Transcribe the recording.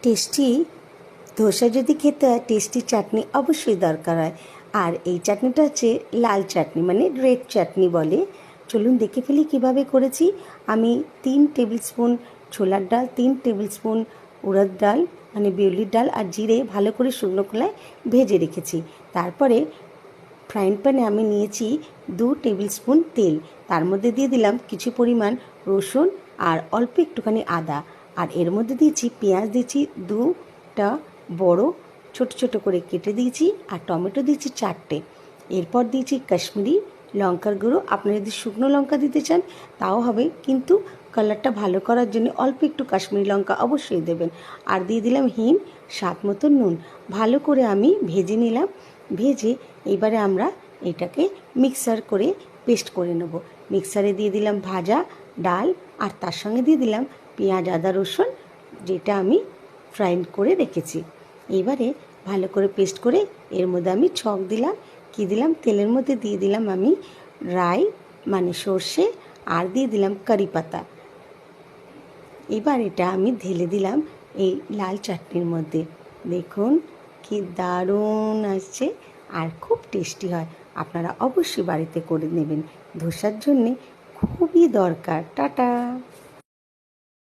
Tasty dosa যদি খেতে হয় টেস্টি চাটনি অবশ্যই দরকার হয়। আর এই চাটনিটা হচ্ছে লাল চাটনি, মানে রেড চাটনি বলে। চলুন দেখে ফেলি কীভাবে করেছি। আমি 3 টেবিল স্পুন ছোলার ডাল, 3 টেবিল স্পুন উড়দ ডাল মানে বিউলির ডাল আর জিরে ভালো করে শুকনো খোলায় ভেজে রেখেছি। তারপরে ফ্রাইং প্যানে আমি নিয়েছি 2 টেবিল স্পুন তেল, তার মধ্যে দিয়ে দিলাম কিছু পরিমাণ রসুন আর অল্প একটুখানি আদা। আর এর মধ্যে দিয়েছি পেঁয়াজ, দিয়েছি 2টা বড় ছোট ছোট করে কেটে দিয়েছি, আর টমেটো দিয়েছি 4টে। এরপর দিয়েছি কাশ্মীরি লঙ্কার গুঁড়ো। আপনারা যদি শুকনো লঙ্কা দিতে চান তাও হবে, কিন্তু কালারটা ভালো করার জন্য অল্প একটু কাশ্মীরি লঙ্কা অবশ্যই দেবেন। আর দিয়ে দিলাম হিং, স্বাদ মতো নুন। ভালো করে আমি ভেজে নিলাম। ভেজে এবারে আমরা এটাকে মিক্সার করে পেস্ট করে নেব। মিক্সারে দিয়ে দিলাম ভাজা ডাল, আর তার সঙ্গে দিয়ে দিলাম পেঁয়াজ আদা রসুন, যেটা আমি ফ্রাই করে রেখেছি। এবারে ভালো করে পেস্ট করে এর মধ্যে আমি ছক দিলাম। কি দিলাম, তেলের মধ্যে দিয়ে দিলাম আমি রাই মানে সর্ষে, আর দিয়ে দিলাম কারি পাতা। এবার এটা আমি ঢেলে দিলাম এই লাল চাটনির মধ্যে। দেখুন কি দারুণ আসছে আর খুব টেস্টি হয়। আপনারা অবশ্যই বাড়িতে করে নেবেন, ধোসার জন্যে খুবই দরকার। টাটা।